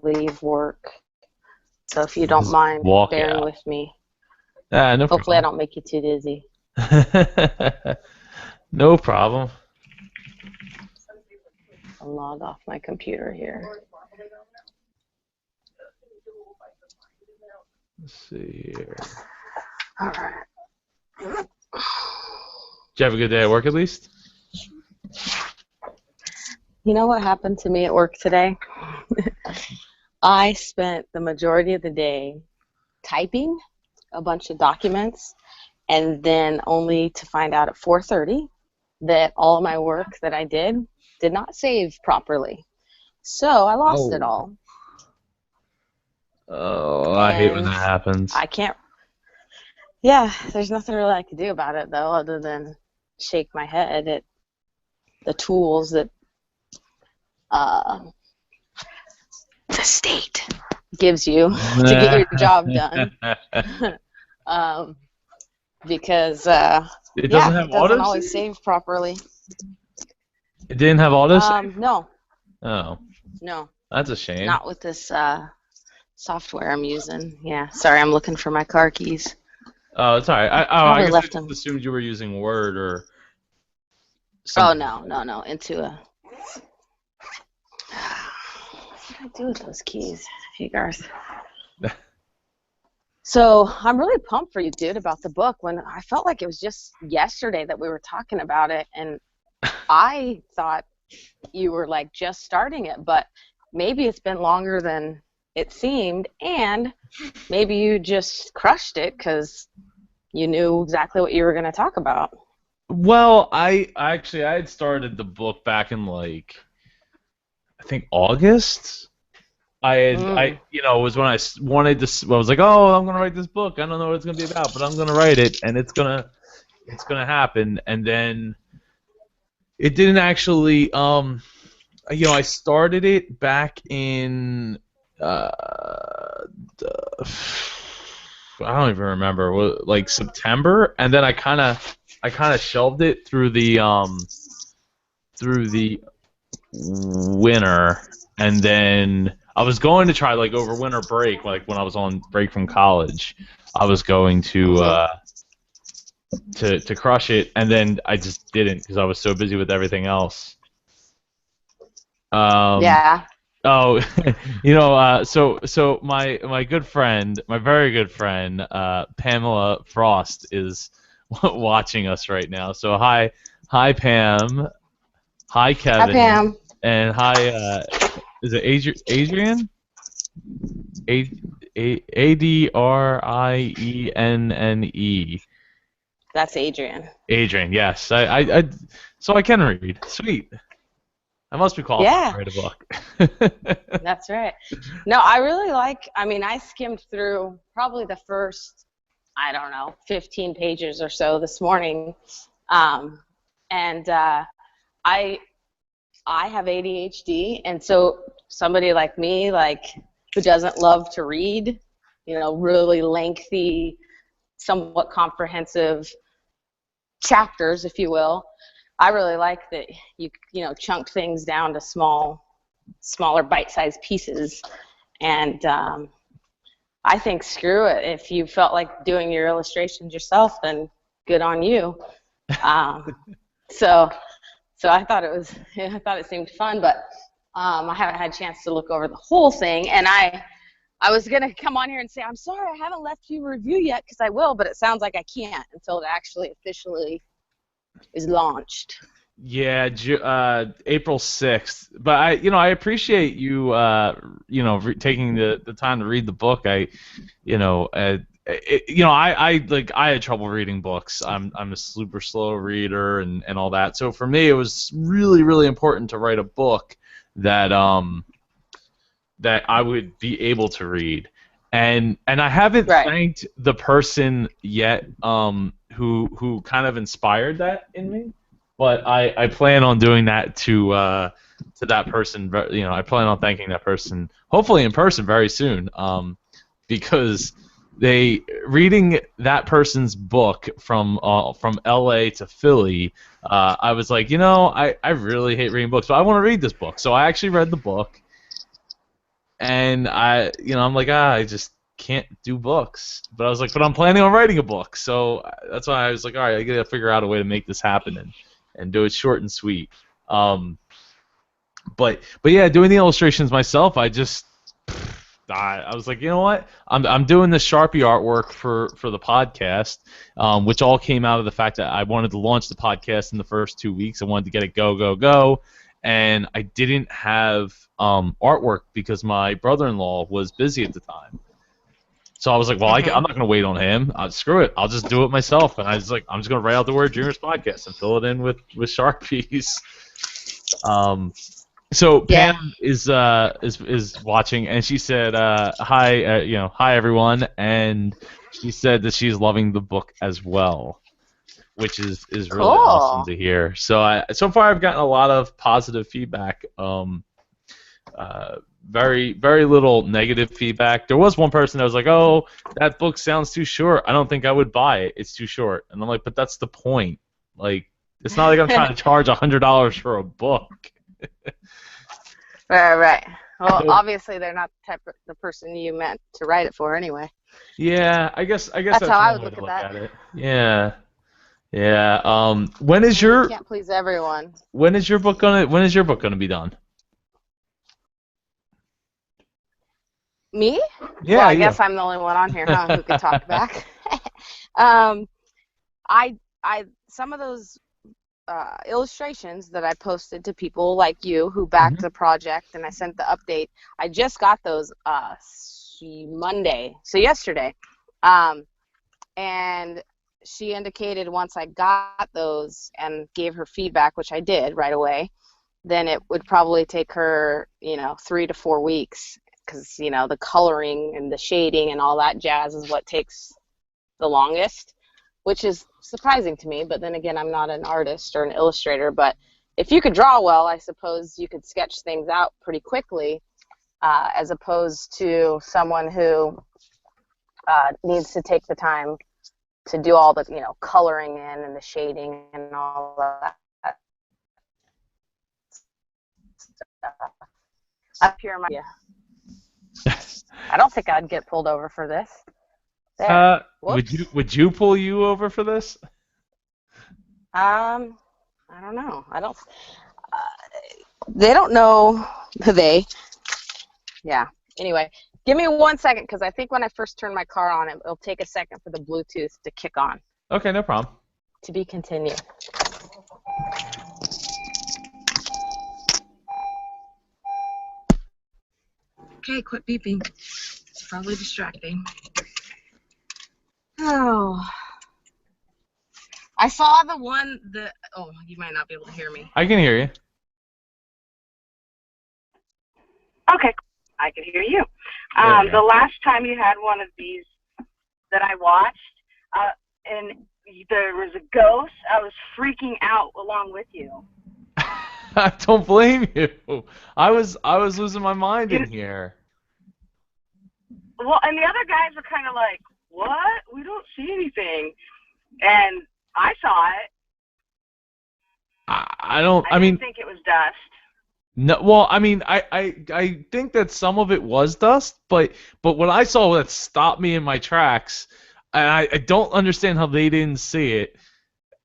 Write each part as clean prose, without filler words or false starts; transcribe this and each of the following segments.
leave work. So if you don't Just mind walk bearing out. with me, Ah, no hopefully I problem. don't make you too dizzy. No problem. I'll log off my computer here. Let's see here. All right. Did you have a good day at work at least? You know what happened to me at work today? I spent the majority of the day typing a bunch of documents, and then only to find out at 4:30 that all of my work that I did not save properly. So I lost it Oh. all, Oh, I hate when that and happens. I can't. Yeah, there's nothing really I could do about it though, other than shake my head at the tools that uh, the state gives you to get your job done. um, because It doesn't yeah, have it doesn't auto always save? save properly. It didn't have auto save? No, Oh, no, that's a shame. not with this software I'm using. Yeah, sorry, I'm looking for my car keys. Oh, it's alright. I Probably guess I left just them. assumed you were using Word or Oh something like no, no, no, into a. What did I do with those keys? Hey, Garth. that. So I'm really pumped for you, dude, about the book. When I felt like it was just yesterday that we were talking about it, and I thought you were like just starting it, but maybe it's been longer than it seemed, and maybe you just crushed it because you knew exactly what you were going to talk about. Well, I had started the book back in like I think August. Mm. It was when wanted to. I was like, oh, I'm gonna write this book. I don't know what it's gonna be about, but I'm gonna write it, and it's gonna happen. And then it didn't actually. I started it back in. The, I don't even remember, like September, and then I kind of shelved it through the winter, and then I was going to try like over winter break, like when I was on break from college, I was going Hmm. to crush it, and then I just didn't because I was so busy with everything else. Um, Yeah. oh, so my good friend, my very good friend, Pamela Frost is watching us right now. So hi Pam, hi Hi, Kevin, Pam. and hi is it Adrian? A Adrienne. That's Adrian. Adrian, yes. So I can read. Sweet. I must be qualified to Yeah, write a book. that's right. No, I really like, I mean, I skimmed through probably the first, I don't know, 15 pages or so this morning. Um, and I I have ADHD, and so somebody like me, like who doesn't love to read, really lengthy, somewhat comprehensive chapters, if you will. I really like that chunk things down to smaller bite-sized pieces, and I think screw it. If you felt like doing your illustrations yourself, then good on you. Um, so So I thought it seemed fun, but I haven't had a chance to look over the whole thing. And I was gonna come on here and say, I'm sorry, I haven't left you a review yet, because I will, but it sounds like I can't until it actually officially is launched. Yeah, April 6th. But I appreciate you, taking the time to read the book. I had trouble reading books. I'm a super slow reader and all that. So for me, it was really, really important to write a book that that I would be able to read. And I haven't Right. thanked the person yet who kind of inspired that in me, but I plan on doing that to that person. I plan on thanking that person hopefully in person very soon, because they reading that person's book from LA to Philly. I was like, I really hate reading books, but I want to read this book. So I actually read the book, and I'm like, I just can't do books. But I was like, but I'm planning on writing a book, so that's why I was like, all right, I gotta figure out a way to make this happen and do it short and sweet. But yeah, doing the illustrations myself, I was like, you know what? I'm doing the Sharpie artwork for the podcast, which all came out of the fact that I wanted to launch the podcast in the first 2 weeks. I wanted to get it go, and I didn't have artwork because my brother-in-law was busy at the time. So I was like, well, I'm not going to wait on him. Screw it. I'll just do it myself. And I was like, I'm just going to write out the word Dreamers Podcast and fill it in with Sharpies. So Pam is watching, and she said, hi, hi everyone, and she said that she's loving the book as well, which is really awesome to hear. So so far I've gotten a lot of positive feedback. Very, very little negative feedback. There was one person that was like, "Oh, that book sounds too short. I don't think I would buy it. It's too short." And I'm like, "But that's the point. Like, it's not like I'm trying to charge $100 for a book." Right. Well, obviously they're not the person you meant to write it for anyway. Yeah, I guess that's how I one would way to look at it. Yeah. When is your? You can't please everyone. When is your book gonna be done? Me? Yeah. Well, I guess I'm the only one on here, huh, who can talk back. Some of those illustrations that I posted to people like you who backed the project, and I sent the update. I just got those Monday, so yesterday, and she indicated once I got those and gave her feedback, which I did right away, then it would probably take her 3 to 4 weeks, because the coloring and the shading and all that jazz is what takes the longest, which is surprising to me. But then again, I'm not an artist or an illustrator. But if you could draw well, I suppose you could sketch things out pretty quickly, as opposed to someone who needs to take the time to do all the coloring in and the shading and all that stuff. Up here, I don't think I'd get pulled over for this. Would you pull you over for this? I don't know. They don't know they. Yeah. Anyway, give me 1 second, because I think when I first turn my car on, it'll take a second for the Bluetooth to kick on. Okay, no problem. To be continued. Okay, quit beeping. It's probably distracting. Oh. I saw the one that... Oh, you might not be able to hear me. I can hear you. Okay, I can hear you. The last time you had one of these that I watched, and there was a ghost, I was freaking out along with you. I don't blame you. I was losing my mind in here. Well, and the other guys were kind of like, "What? We don't see anything," and I saw it. I didn't think it was dust. No, well, I mean, I think that some of it was dust, but what I saw that stopped me in my tracks, and I don't understand how they didn't see it,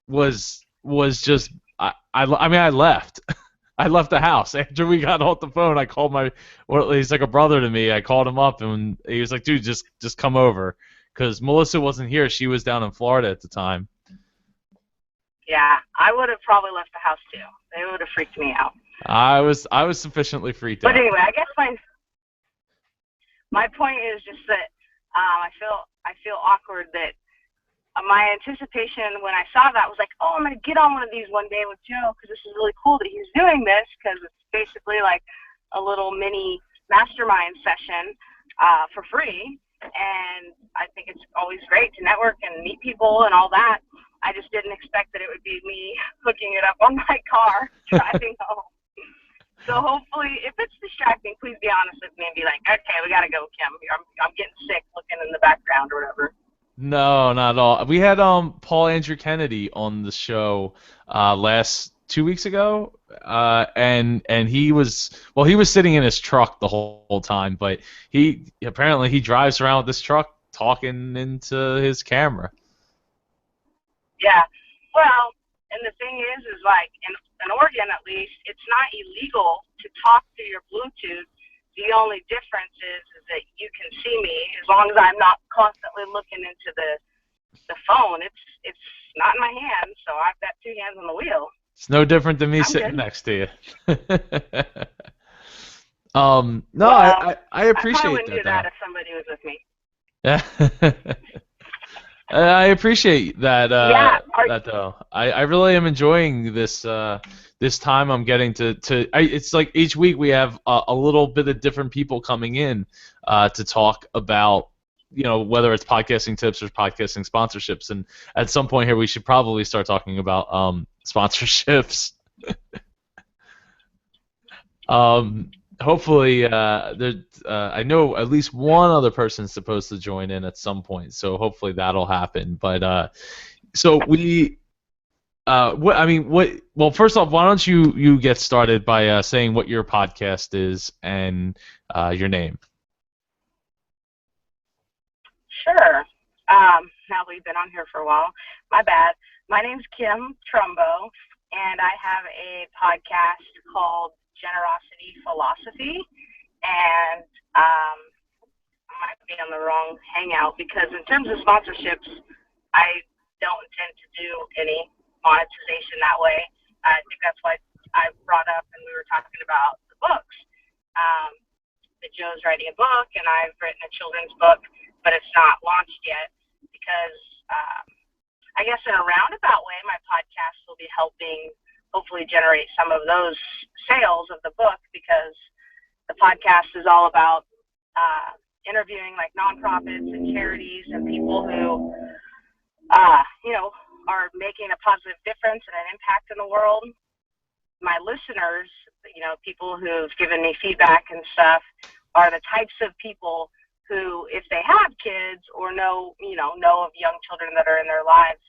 was just I mean, I left. I left the house after we got off the phone. I called he's like a brother to me. I called him up, and he was like, "Dude, just come over," because Melissa wasn't here. She was down in Florida at the time. Yeah, I would have probably left the house too. They would have freaked me out. I was sufficiently freaked out. But anyway, I guess my point is just that I feel awkward that my anticipation when I saw that was like, oh, I'm going to get on one of these one day with Joe, because this is really cool that he's doing this, because it's basically like a little mini mastermind session for free. And I think it's always great to network and meet people and all that. I just didn't expect that it would be me hooking it up on my car driving home. So hopefully, if it's distracting, please be honest with me and be like, okay, we got to go, Kim. I'm getting sick looking in the background or whatever. No, not at all. We had Paul Andrew Kennedy on the show last 2 weeks ago, and he was sitting in his truck the whole time, but he apparently he drives around with this truck talking into his camera. Yeah. Well, and the thing is like in Oregon at least, it's not illegal to talk through your Bluetooth. The only difference is that you can see me as long as I'm not constantly looking into the phone. It's not in my hand, so I've got two hands on the wheel. It's no different than me I'm sitting good. next to you. No, Well, I appreciate wouldn't do that though. if somebody was with me. I appreciate that. Yeah. That though, I really am enjoying this. This time I'm getting to. It's like each week we have a little bit of different people coming in to talk about, whether it's podcasting tips or podcasting sponsorships. And at some point here, we should probably start talking about sponsorships. Hopefully, I know at least one other person's supposed to join in at some point, so hopefully that'll happen. But so we, well, first off, why don't you get started by saying what your podcast is and your name? Sure. Now we've been on here for a while. My bad. My name's Kim Trumbo, and I have a podcast called Generosity Philosophy, and I might be on the wrong hangout because in terms of sponsorships, I don't intend to do any monetization that way. I think that's why I brought up and we were talking about the books. That Joe's writing a book, and I've written a children's book, but it's not launched yet because I guess in a roundabout way, my podcast will be helping hopefully generate some of those sales of the book, because the podcast is all about interviewing like nonprofits and charities and people who, are making a positive difference and an impact in the world. My listeners, people who've given me feedback and stuff, are the types of people who, if they have kids or know of young children that are in their lives,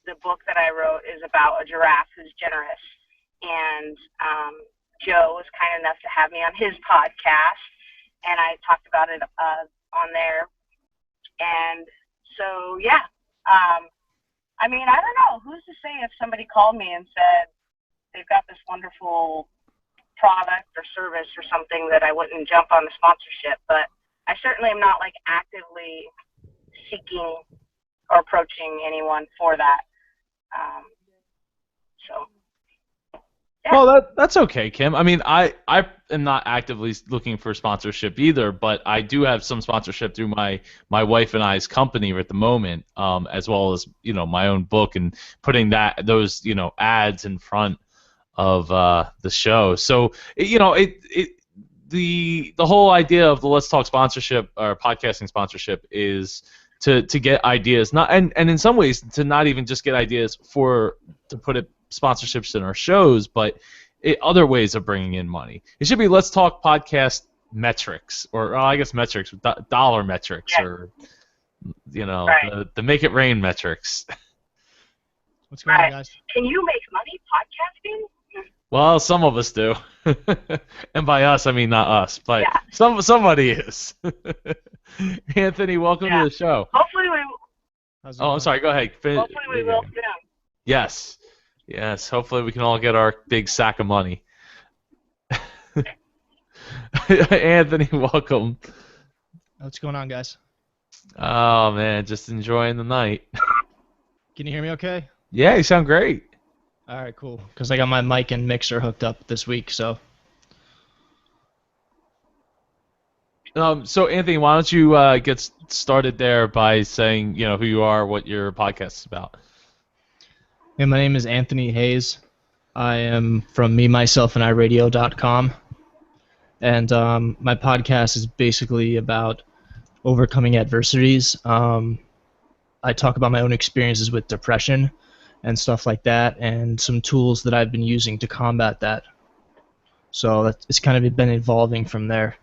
the book that I wrote is about a giraffe who's generous. And Joe was kind enough to have me on his podcast, and I talked about it on there. And so, yeah. I don't know. Who's to say if somebody called me and said they've got this wonderful product or service or something that I wouldn't jump on the sponsorship. But I certainly am not like actively seeking or approaching anyone for that. Yeah. Well, that's okay, Kim. I mean, I am not actively looking for sponsorship either, but I do have some sponsorship through my wife and I's company at the moment, as well as my own book, and putting those ads in front of the show. So the whole idea of the Let's Talk sponsorship or podcasting sponsorship is to get ideas, and in some ways to not even just get ideas to put it sponsorships in our shows, but other ways of bringing in money. It should be Let's Talk podcast metrics, or I guess metrics, dollar metrics, yeah. or right. the make it rain metrics. What's going on, guys? Can you make money podcasting? Well, some of us do, and by us I mean not us, but yeah. somebody is. Anthony, welcome to the show. Hopefully we. I'm sorry. Go ahead. Hopefully we will soon. Yes. Hopefully we can all get our big sack of money. Anthony, welcome. What's going on, guys? Oh man, just enjoying the night. Can you hear me okay? Yeah, you sound great. All right, cool. Because I got my mic and mixer hooked up this week, so. So Anthony, why don't you get started there by saying who you are, what your podcast is about. Yeah, my name is Anthony Hayes. I am from MeMyselfAndIRadio.com, and my podcast is basically about overcoming adversities. I talk about my own experiences with depression and stuff like that, and some tools that I've been using to combat that. So it's kind of been evolving from there.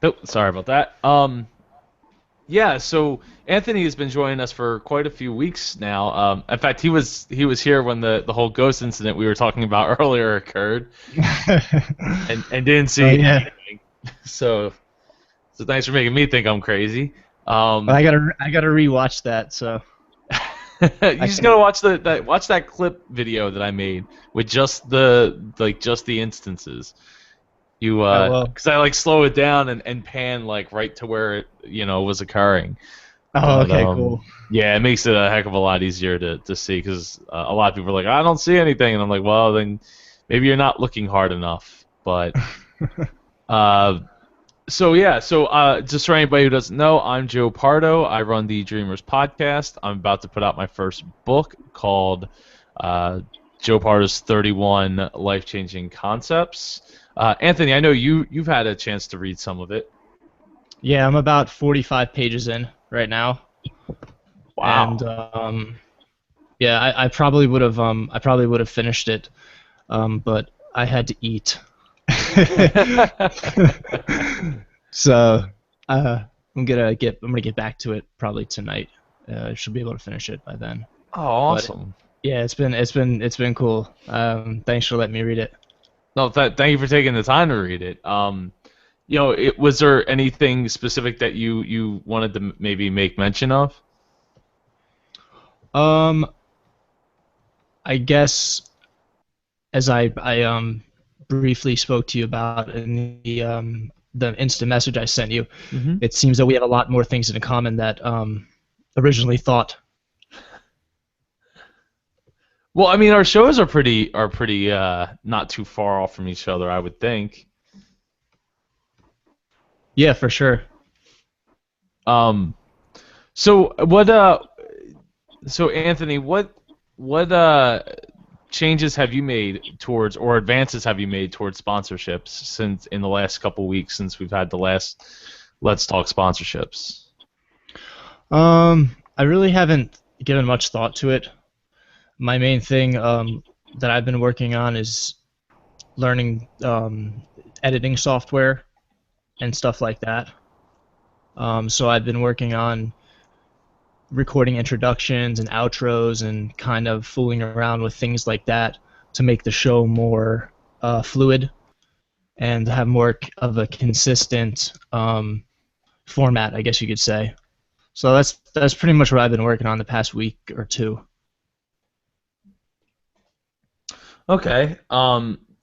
Oh, sorry about that. Yeah, so Anthony has been joining us for quite a few weeks now. In fact, he was here when the whole ghost incident we were talking about earlier occurred, and didn't Oh see yeah. anything. So thanks for making me think I'm crazy. Well, I gotta rewatch that. So You I just can. gotta watch that clip video that I made with just just the instances. You I will. because I like slow it down and pan like right to where it was occurring. Oh, But okay, cool. yeah, it makes it a heck of a lot easier to see because a lot of people are like, I don't see anything, and I'm like, well, then maybe you're not looking hard enough. But uh, so yeah, so just for anybody who doesn't know, I'm Joe Pardo. I run the Dreamers podcast. I'm about to put out my first book called Joe Pardo's 31 Life-Changing Concepts. Anthony, I know you've had a chance to read some of it. Yeah, I'm about 45 pages in right now, Wow. and yeah, I probably would have finished it, but I had to eat. So I'm gonna get back to it probably tonight. I should be able to finish it by then. Oh, But awesome. yeah, it's been cool. Thanks for letting me read it. No, thank you for taking the time to read it. Was there anything specific that you wanted to maybe make mention of? Um, I guess as I briefly spoke to you about in the instant message I sent you, Mm-hmm. it seems that we have a lot more things in common that originally thought. Well, I mean, our shows are pretty not too far off from each other, I would think. Yeah, for sure. Um, so what so Anthony, what changes have you made towards or advances have you made towards sponsorships since in the last couple weeks since we've had the last Let's Talk sponsorships? I really haven't given much thought to it. My main thing that I've been working on is learning editing software and stuff like that. So I've been working on recording introductions and outros and kind of fooling around with things like that to make the show more fluid and have more of a consistent format, I guess you could say. So that's pretty much what I've been working on the past week or two. Okay.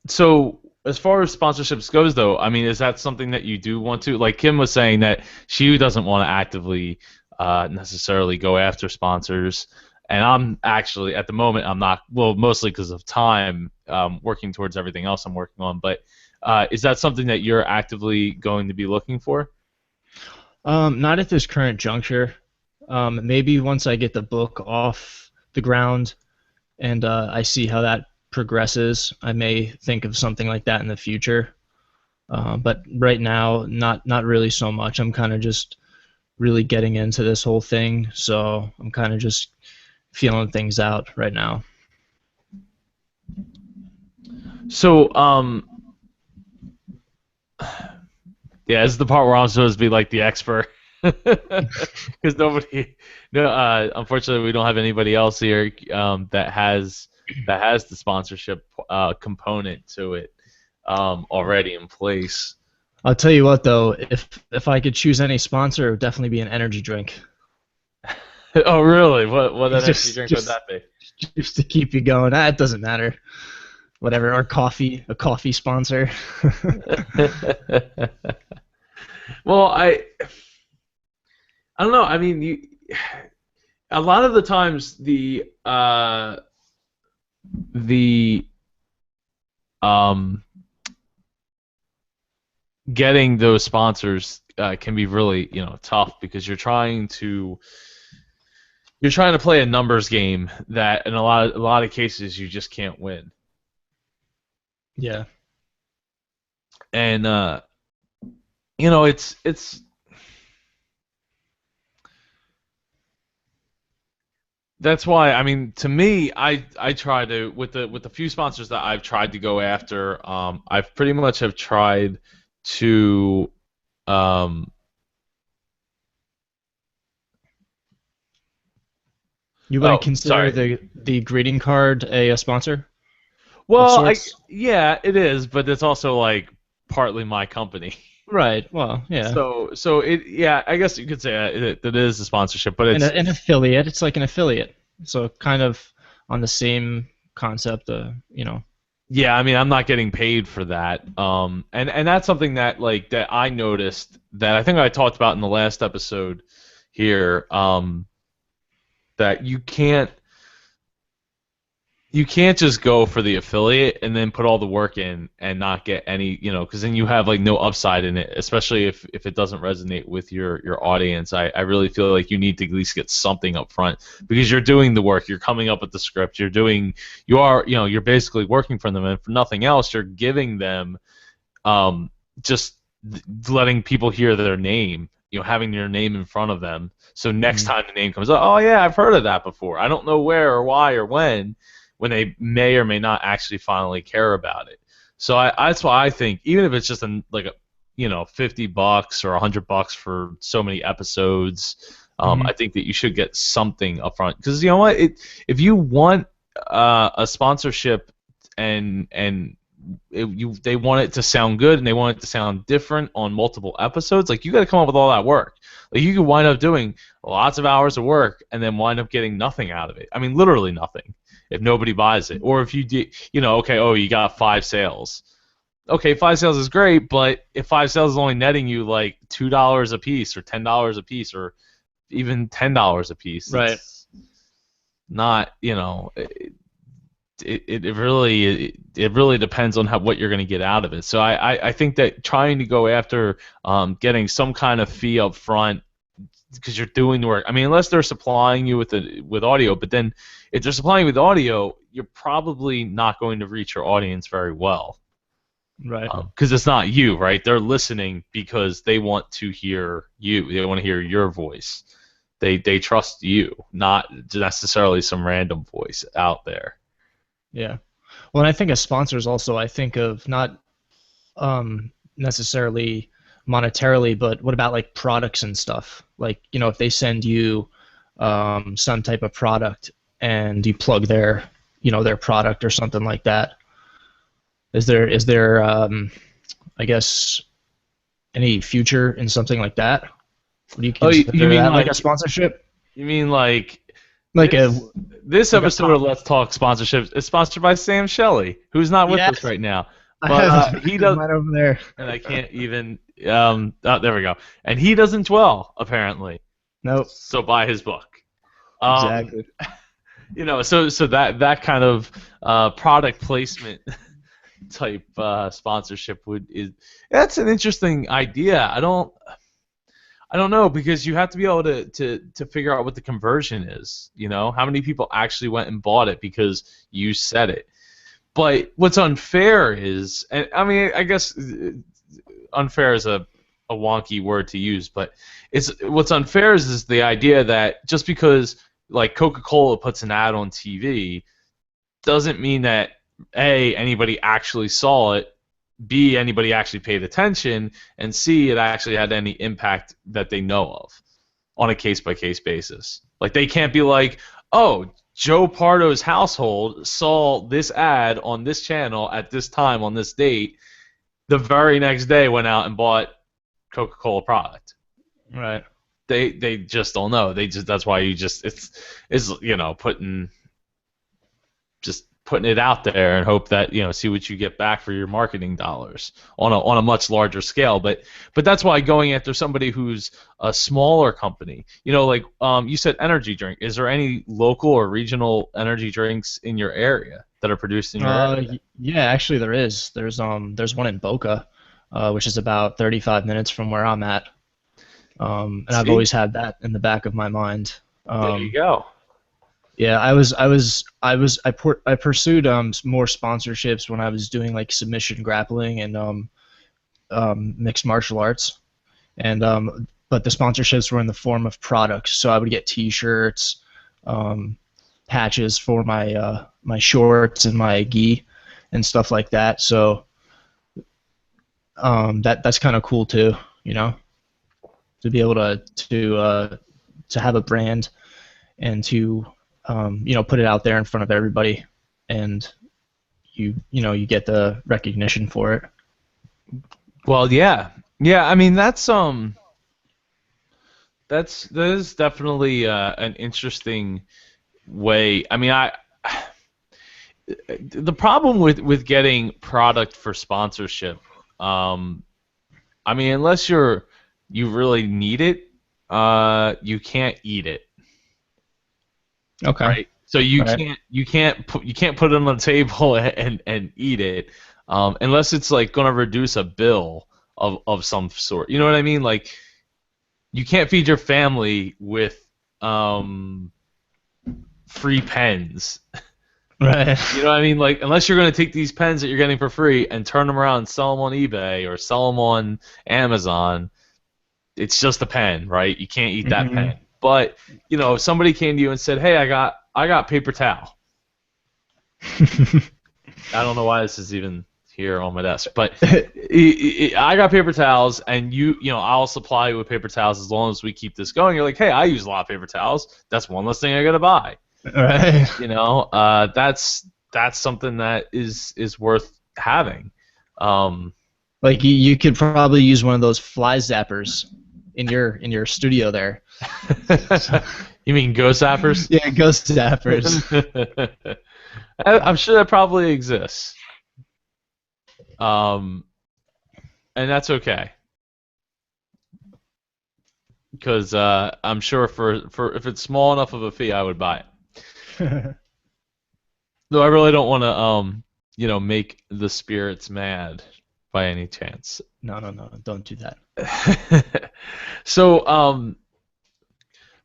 So as far as sponsorships goes, though, I mean, is that something that you do want to? Like Kim was saying that she doesn't want to actively necessarily go after sponsors, and I'm actually at the moment I'm not. Well, mostly because of time, working towards everything else I'm working on. But is that something that you're actively going to be looking for? Not at this current juncture. Maybe once I get the book off the ground and I see how that progresses, I may think of something like that in the future. But right now, not really so much. I'm kind of just really getting into this whole thing, so I'm kind of just feeling things out right now. So, yeah, this is the part where I'm supposed to be like the expert, because unfortunately, we don't have anybody else here that has the sponsorship component to it already in place. I'll tell you what, though, if I could choose any sponsor, it would definitely be an energy drink. Oh, really? What energy Just- drink just- would that be? Just to keep you going. It doesn't matter. Whatever, or a coffee sponsor. Well, I don't know. I mean, a lot of the times the getting those sponsors can be really tough because you're trying to play a numbers game that in a lot of cases you just can't win. Yeah. And it's that's why, I mean, to me, I try to with the few sponsors that I've tried to go after, I've pretty much have tried to Um, You wouldn't oh, consider sorry. the greeting card a sponsor of Well, sorts? yeah, it is, but it's also like partly my company. Right. Well, yeah. So yeah, I guess you could say that it is a sponsorship, but it's An affiliate. It's like an affiliate. So kind of on the same concept. yeah, I mean, I'm not getting paid for that. And that's something that like that I noticed that I think I talked about in the last episode here. That you can't just go for the affiliate and then put all the work in and not get any, because then you have like no upside in it, especially if it doesn't resonate with your audience. I really feel like you need to at least get something up front because you're doing the work, you're coming up with the script, you're basically working for them, and for nothing else, you're giving them just letting people hear their name, having your name in front of them. So next Mhm. time the name comes up, oh yeah, I've heard of that before. I don't know where or why or when they may or may not actually finally care about it. So that's why I think even if it's just like a $50 or $100 for so many episodes, I think that you should get something up front because you know what, if you want a sponsorship and they want it to sound good and they want it to sound different on multiple episodes, like you got to come up with all that work. Like you could wind up doing lots of hours of work and then wind up getting nothing out of it. I mean, literally nothing if nobody buys it. Or if you did, okay, oh, you got 5 sales. Okay, 5 sales is great, but if 5 sales is only netting you like $2 a piece or $10 a piece or even $10 a piece, Right. it's not, it really depends on what you're going to get out of it. So I think that trying to go after getting some kind of fee up front because you're doing the work. I mean, unless they're supplying you with audio, but then if they're supplying you with audio, you're probably not going to reach your audience very well. Right. Because it's not you, right? They're listening because they want to hear you. They want to hear your voice. They trust you, not necessarily some random voice out there. Yeah. Well, and I think as sponsors also, I think of not necessarily monetarily, but what about like products and stuff? Like, if they send you some type of product and you plug their product or something like that. Is there I guess any future in something like that? Would you Oh, you consider mean that like like a sponsorship? you mean like Like a this like a episode of Let's Talk Sponsorships is sponsored by Sam Shelley, who's not with us Yes. right now. I But have he does, mine over there. and I can't even. Oh, there we go. And he doesn't dwell apparently. Nope. So buy his book. Exactly. So that kind of product placement type sponsorship that's an interesting idea. I don't know because you have to be able to figure out what the conversion is. How many people actually went and bought it because you said it. But what's unfair is, and I mean, I guess unfair is a wonky word to use, but what's unfair is the idea that just because like Coca-Cola puts an ad on TV doesn't mean that A, anybody actually saw it, B, anybody actually paid attention, and C, it actually had any impact that they know of on a case-by-case basis. Like they can't be like, oh, Joe Pardo's household saw this ad on this channel at this time on this date, the very next day went out and bought Coca-Cola product. Right. They just don't know. That's why it's putting it out there and hope that see what you get back for your marketing dollars on a much larger scale. But that's why going after somebody who's a smaller company, like you said, energy drink. Is there any local or regional energy drinks in your area that are produced in your area? Yeah, actually there is. There's one in Boca, which is about 35 minutes from where I'm at. And I've always had that in the back of my mind. There you go. Yeah, I pursued more sponsorships when I was doing like submission grappling and mixed martial arts, and but the sponsorships were in the form of products. So I would get T-shirts, patches for my my shorts and my gi, and stuff like that. So that's kind of cool too. you know, to be able to have a brand and to put it out there in front of everybody, and you get the recognition for it. Well, yeah. I mean, that is definitely an interesting way. I mean, the problem with getting product for sponsorship, I mean, unless you really need it, you can't eat it. Okay. Right. So you Right. can't put it on the table and eat it, unless it's like going to reduce a bill of some sort. You know what I mean? Like, you can't feed your family with free pens. Right. You know what I mean? Like, unless you're going to take these pens that you're getting for free and turn them around and sell them on eBay or sell them on Amazon, it's just a pen, right? You can't eat that pen. But, if somebody came to you and said, "Hey, I got paper towel." I don't know why this is even here on my desk, but I got paper towels, and I'll supply you with paper towels as long as we keep this going. You're like, "Hey, I use a lot of paper towels. That's one less thing I gotta buy." Right. That's something that is worth having. Like you could probably use one of those fly zappers in your studio there. You mean ghost zappers? Yeah, ghost zappers. I'm sure that probably exists. And that's okay. Because I'm sure for if it's small enough of a fee, I would buy it. Though I really don't want to make the spirits mad by any chance. No, don't do that. So,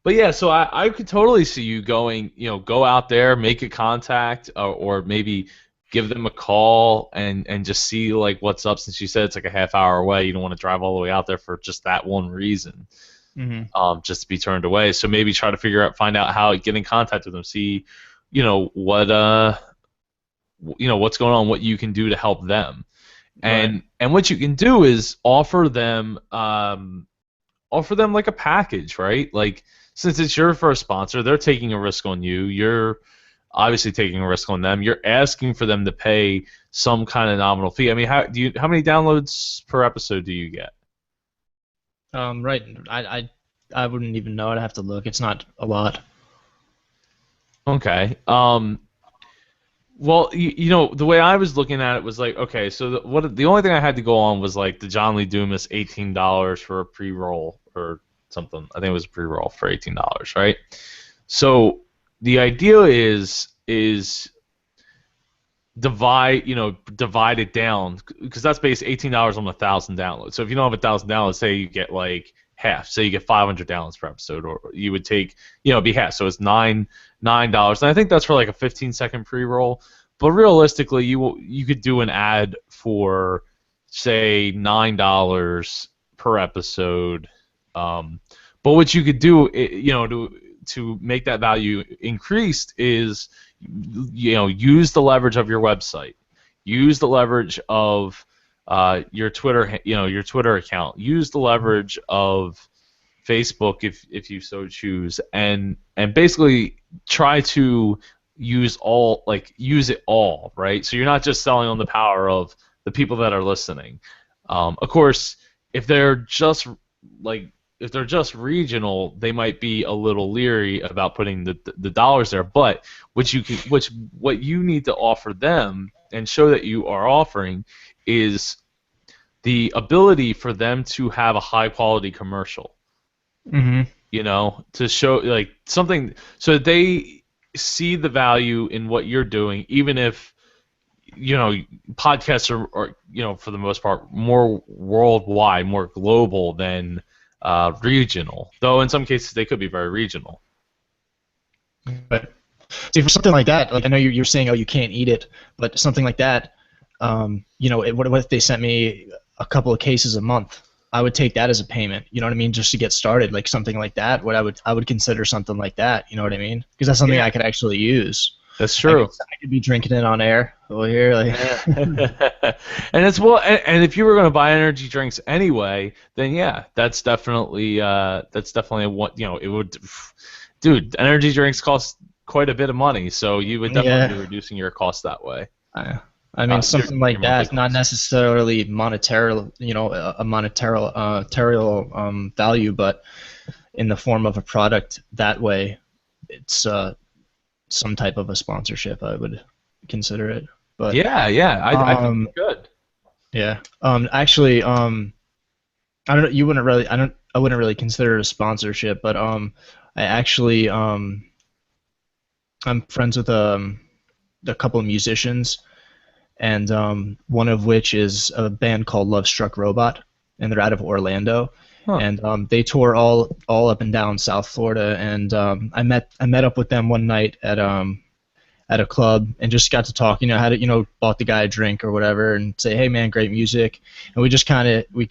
but yeah, so I could totally see you going, go out there, make a contact, or maybe give them a call and just see like what's up. Since you said it's like a half hour away, you don't want to drive all the way out there for just that one reason, just to be turned away. So maybe try to find out how to get in contact with them, see, what's going on, what you can do to help them. And what you can do is offer them like a package, right? Like, since it's your first sponsor, they're taking a risk on you. You're obviously taking a risk on them. You're asking for them to pay some kind of nominal fee. I mean, how many downloads per episode do you get? Right. I wouldn't even know. I'd have to look. It's not a lot. Okay. Well, the way I was looking at it was like, okay, so the only thing I had to go on was like the John Lee Dumas $18 for a pre-roll or something. I think it was a pre-roll for $18, right? So the idea is divide it down, because that's based $18 on 1,000 downloads. So if you don't have 1,000 downloads, say you get like half, say you get 500 downloads per episode, or you would take, it'd be half, so it's $9, and I think that's for like a 15-second pre-roll. But realistically, you could do an ad for, say, $9 per episode. But what you could do, to make that value increased is, use the leverage of your website, use the leverage of your Twitter account, use the leverage of Facebook if you so choose, and basically try to use it all, right? So you're not just selling on the power of the people that are listening. Of course, if they're just regional, they might be a little leery about putting the dollars there. But what you need to offer them and show that you are offering is the ability for them to have a high quality commercial. To show like something so that they see the value in what you're doing, even if podcasts are for the most part more worldwide, more global than regional, though in some cases they could be very regional. But see, for something like that, like I know you're saying, oh, you can't eat it, but something like that, what if they sent me a couple of cases a month? I would take that as a payment. You know what I mean? Just to get started, like something like that. I would consider something like that. You know what I mean? Because that's something I could actually use. That's true. I could be drinking it on air over here. Like, And it's well, and if you were going to buy energy drinks anyway, then yeah, that's definitely a one. You know, it would, dude. Energy drinks cost quite a bit of money, so you would definitely be reducing your cost that way. I mean, something like that, not necessarily monetary, you know, a monetary value, but in the form of a product. That way, it's some type of a sponsorship. I would consider it. But yeah, I think it's good. Yeah. Actually, I don't know. You wouldn't really. I wouldn't really consider it a sponsorship, but I actually I'm friends with a couple of musicians, and one of which is a band called Love Struck Robot, and they're out of Orlando. Huh. And they tour all up and down South Florida, and I met up with them one night at a club and just got to talk. You know, bought the guy a drink or whatever, and say, hey man, great music, and we just kind of we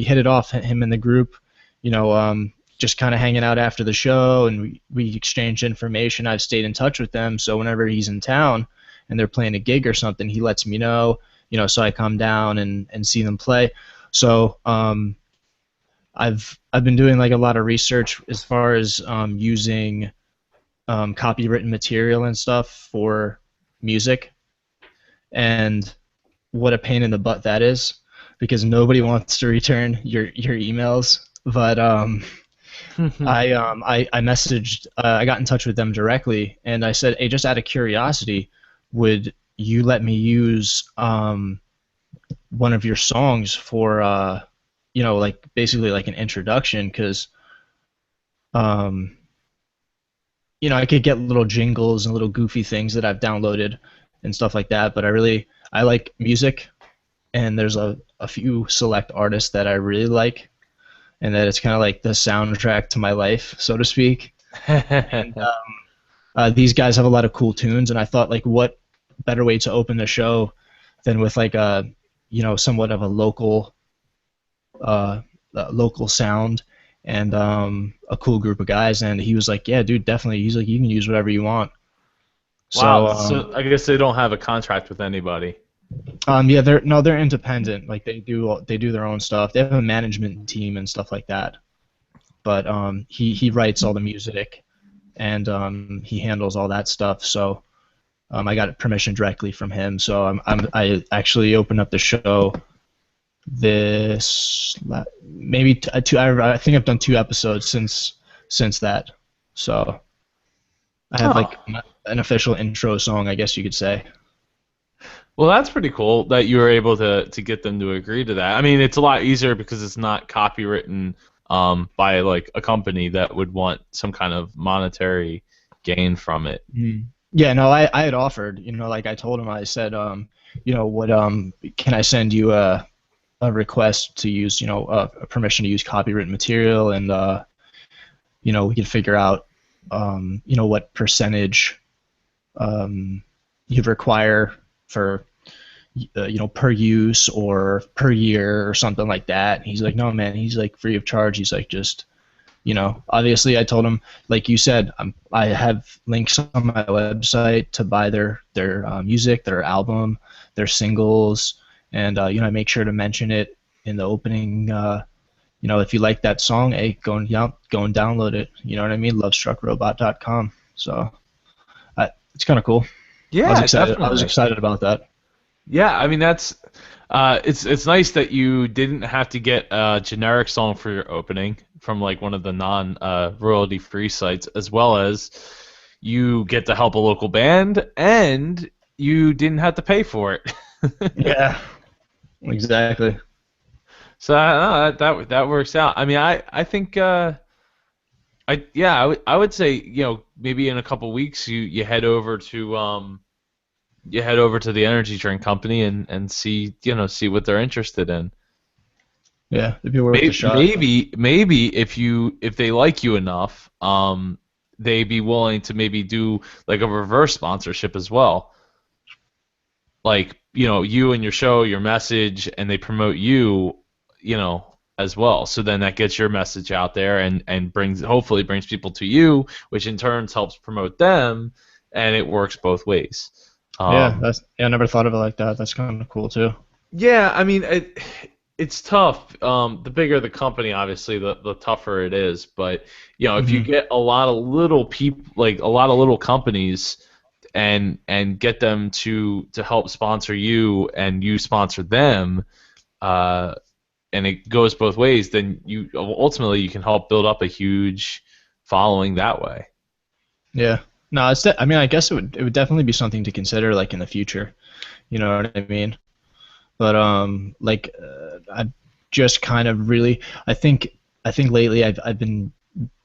hit it off, him and the group, you know, just kind of hanging out after the show, and we exchanged information. I've stayed in touch with them, so whenever he's in town and they're playing a gig or something, he lets me know, you know, so I come down and see them play. So I've been doing like a lot of research as far as using copywritten material and stuff for music, and what a pain in the butt that is, because nobody wants to return your emails. But I messaged, I got in touch with them directly, and I said, hey, just out of curiosity, would you let me use one of your songs for you know, like basically like an introduction, because you know, I could get little jingles and little goofy things that I've downloaded and stuff like that, but I like music, and there's a few select artists that I really like, and that it's kind of like the soundtrack to my life, so to speak. And these guys have a lot of cool tunes, and I thought, like, what better way to open the show than with like a, you know, somewhat of a local sound, and a cool group of guys. And he was like, yeah, dude, definitely. He's like, you can use whatever you want. Wow. So I guess they don't have a contract with anybody. Yeah, they're independent. Like they do their own stuff. They have a management team and stuff like that. But he writes all the music, and he handles all that stuff. So I got permission directly from him. So I actually opened up the show maybe two. I think I've done 2 episodes since that. So I have like an official intro song, I guess you could say. Well, that's pretty cool that you were able to get them to agree to that. I mean, it's a lot easier because it's not copywritten by like a company that would want some kind of monetary gain from it. Mm. Yeah, no, I had offered, you know, like I told him, I said, you know, what can I send you a request to use, you know, a permission to use copywritten material, and you know, we could figure out, you know, what percentage you'd require for, you know, per use or per year or something like that. And he's like, no, man. He's like, free of charge. He's like, just, you know, obviously I told him, like you said, I have links on my website to buy their music, their album, their singles. And, you know, I make sure to mention it in the opening. You know, if you like that song, hey, go and download it. You know what I mean? Lovestruckrobot.com. So it's kind of cool. Yeah, I was excited. definitely. I was excited about that. Yeah, I mean, that's it's nice that you didn't have to get a generic song for your opening from like one of the non-royalty free sites, as well as you get to help a local band, and you didn't have to pay for it. Yeah. Exactly. So that works out. I mean, I think I would say, you know, maybe in a couple weeks you head over to the energy drink company and see what they're interested in. Yeah, it'd be worth a shot. Maybe if they like you enough, they'd be willing to maybe do like a reverse sponsorship as well. Like, you know, you and your show, your message, and they promote you, you know, as well. So then that gets your message out there and hopefully brings people to you, which in turn helps promote them, and it works both ways. I never thought of it like that. That's kind of cool too. Yeah, I mean, it's tough. The bigger the company, obviously, the tougher it is. But if you get a lot of little people, like a lot of little companies, and get them to help sponsor you, and you sponsor them, and it goes both ways, then you ultimately you can help build up a huge following that way. Yeah. No, I mean, I guess it would definitely be something to consider, like in the future. You know what I mean? But I've just kind of really, I think lately I've been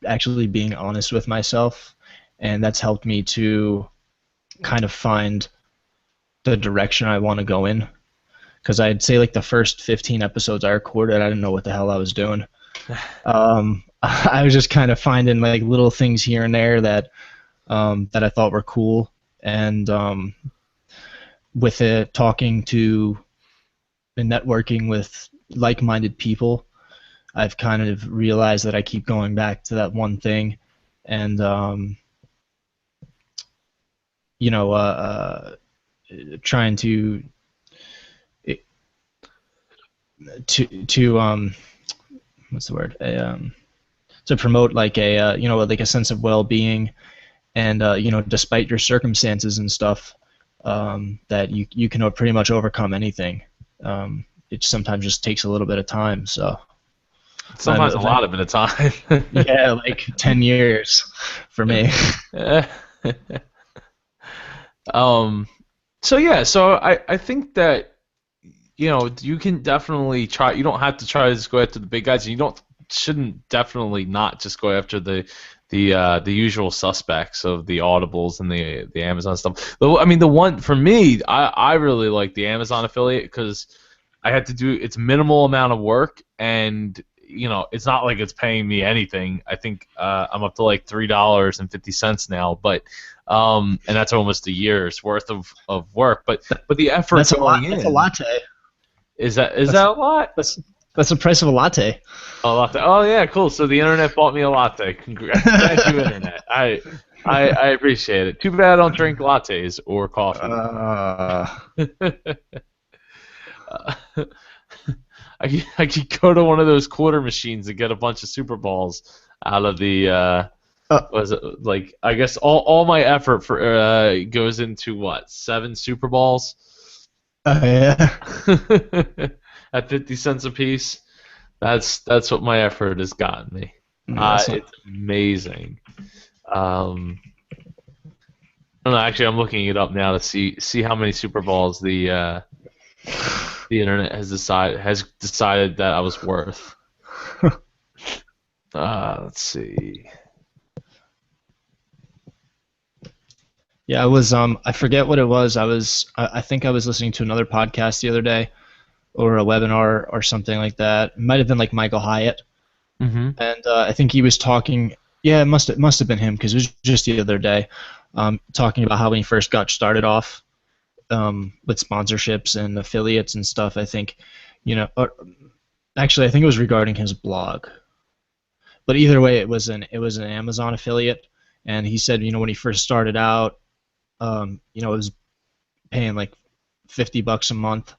actually being honest with myself, and that's helped me to kind of find the direction I want to go in. Because I'd say like the first 15 episodes I recorded, I didn't know what the hell I was doing. I was just kind of finding like little things here and there that I thought were cool, and with it, talking to and networking with like-minded people, I've kind of realized that I keep going back to that one thing, and trying to what's the word? To promote like like a sense of well-being, and despite your circumstances and stuff, that you can pretty much overcome anything. It sometimes just takes a little bit of time. So sometimes a lot of bit of time. Yeah, like 10 years for me. So I think that you can definitely try. You don't have to try to just go after the big guys. You shouldn't definitely not just go after the usual suspects of the Audibles and the Amazon stuff. I mean, the one for me, I really like the Amazon affiliate because I had to do it's minimal amount of work, and it's not like it's paying me anything. I think I'm up to like $3.50 now, but and that's almost a year's worth of work. But the effort That's going in. That's a latte. Is that a lot? That's the price of a latte. A latte. Oh yeah, cool. So the internet bought me a latte. Congrats, thank you, internet. I appreciate it. Too bad I don't drink lattes or coffee. I could go to one of those quarter machines and get a bunch of Super Balls out of the. Was it like I guess all my effort for goes into what 7 Super Balls? Yeah. At 50 cents a piece. That's what my effort has gotten me. It's amazing. I don't know. Actually, I'm looking it up now to see how many Super Balls the internet has decided that I was worth. Let's see. Yeah, I was I forget what it was. I think I was listening to another podcast the other day, or a webinar or something like that. It might have been like Michael Hyatt. Mm-hmm. And I think he was talking. Yeah, it must have been him because it was just the other day, talking about how when he first got started off with sponsorships and affiliates and stuff. I think, actually, I think it was regarding his blog. But either way, it was an Amazon affiliate, and he said, when he first started out, it was paying like $50 a month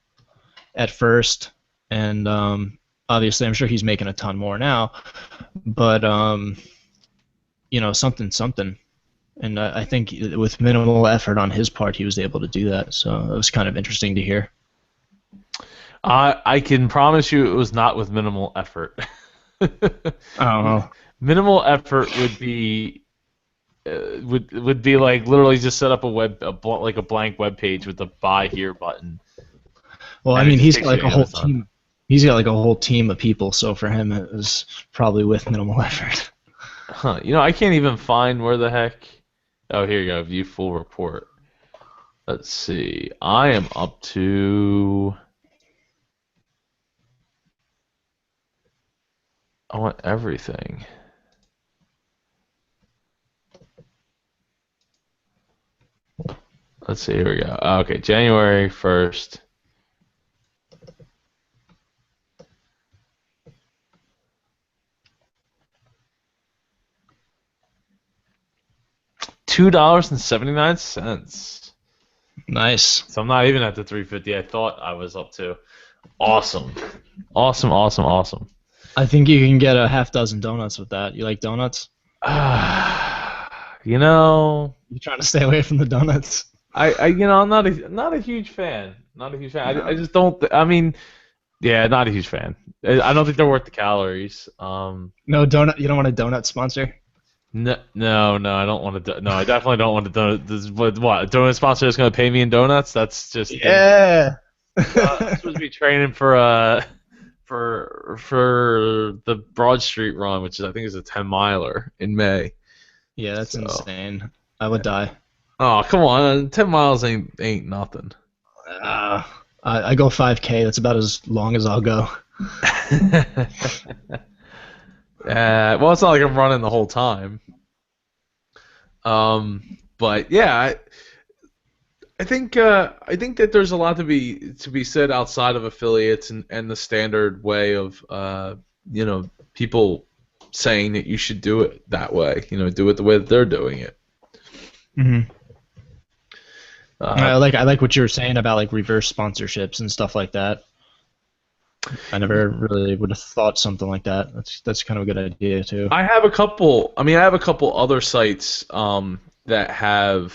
at first, and obviously I'm sure he's making a ton more now, but something, and I think with minimal effort on his part he was able to do that, so it was kind of interesting to hear. I can promise you it was not with minimal effort. Oh. Minimal effort would be would be like literally just set up like a blank web page with the buy here button. Well, I mean, he's got like a whole team. He's got like a whole team of people, so for him it was probably with minimal effort. Huh? I can't even find where the heck. Oh, here you go. View full report. Let's see. I am up to. I want everything. Let's see. Here we go. Okay, January 1st. $2.79. Nice. So I'm not even at the 350 I thought I was up to. Awesome. Awesome, awesome, awesome. I think you can get a half dozen donuts with that. You like donuts? You know, You trying to stay away from the donuts? I'm not a huge fan. Not a huge fan. I just don't. I mean, yeah, not a huge fan. I don't think they're worth the calories. No donut. You don't want a donut sponsor? No, I don't want to. No, I definitely don't want to donut. What? A donut sponsor that's going to pay me in donuts? That's just Yeah. I'm supposed to be training for the Broad Street run, which I think is a 10-miler in May. Yeah, that's So. insane. I would die. Oh, come on, 10 miles ain't nothing. I go 5K. That's about as long as I'll go. Well, it's not like I'm running the whole time. But yeah, I think that there's a lot to be said outside of affiliates and the standard way of people saying that you should do it that way. Do it the way that they're doing it. Mm-hmm. I like what you were saying about like reverse sponsorships and stuff like that. I never really would have thought something like that. That's kind of a good idea too. I have a couple other sites that have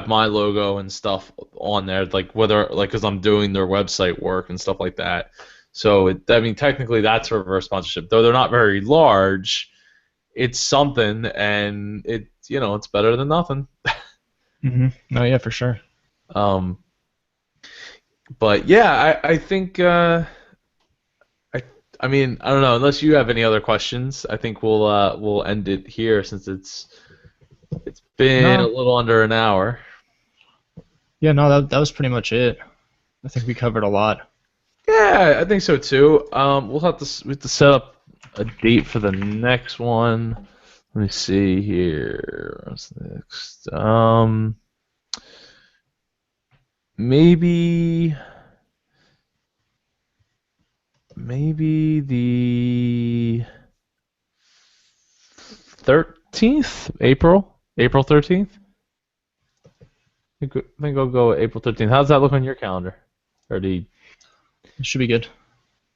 my logo and stuff on there, because I'm doing their website work and stuff like that. So technically that's a reverse sponsorship, though they're not very large. It's something, and it's better than nothing. Mm-hmm. Oh yeah, for sure. But yeah, I think I mean, I don't know, unless you have any other questions, I think we'll end it here since it's been a little under an hour. Yeah, no, that was pretty much it. I think we covered a lot. Yeah, I think so too. We have to set up a date for the next one. Let me see here. What's next? Maybe the 13th, April 13th. I think I'll go April 13th. How's that look on your calendar? It should be good.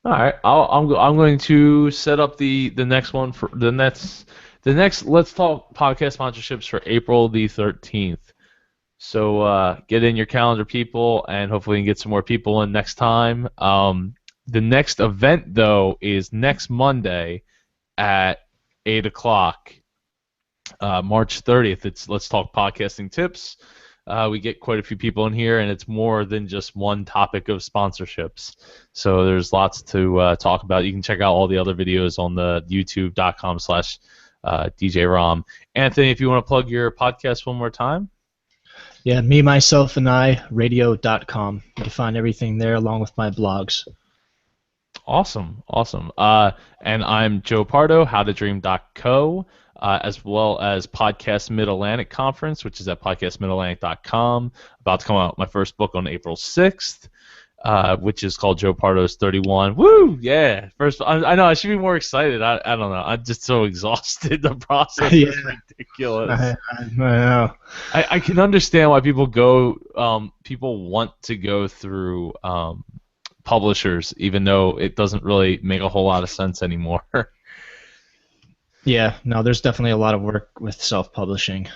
All right, I'm going to set up the next one for the next Let's Talk podcast sponsorships for April the 13th. So get in your calendar, people, and hopefully you can get some more people in next time. The next event, though, is next Monday at 8 o'clock, March 30th. It's Let's Talk Podcasting Tips. We get quite a few people in here, and it's more than just one topic of sponsorships. So there's lots to talk about. You can check out all the other videos on the youtube.com/DJRom. Anthony, if you want to plug your podcast one more time. Yeah, Me, Myself, and I, radio.com. You can find everything there along with my blogs. Awesome. And I'm Joe Pardo, howtodream.co, as well as Podcast Mid-Atlantic Conference, which is at podcastmidatlantic.com. About to come out my first book on April 6th, which is called Joe Pardo's 31. Woo! Yeah. I know, I should be more excited. I don't know. I'm just so exhausted. The process is ridiculous. I know. I can understand why people want to go through publishers, even though it doesn't really make a whole lot of sense anymore. Yeah, no, there's definitely a lot of work with self-publishing.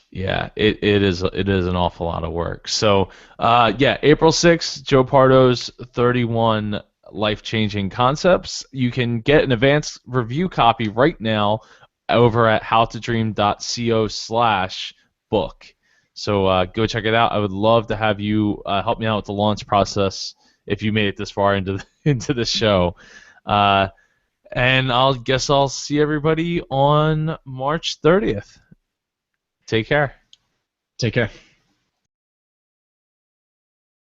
Yeah, it is an awful lot of work. So, April 6th, Joe Pardo's 31 life-changing concepts. You can get an advanced review copy right now over at howtodream.co/book. So go check it out. I would love to have you help me out with the launch process if you made it this far into the show. And I'll see everybody on March 30th. Take care. Take care.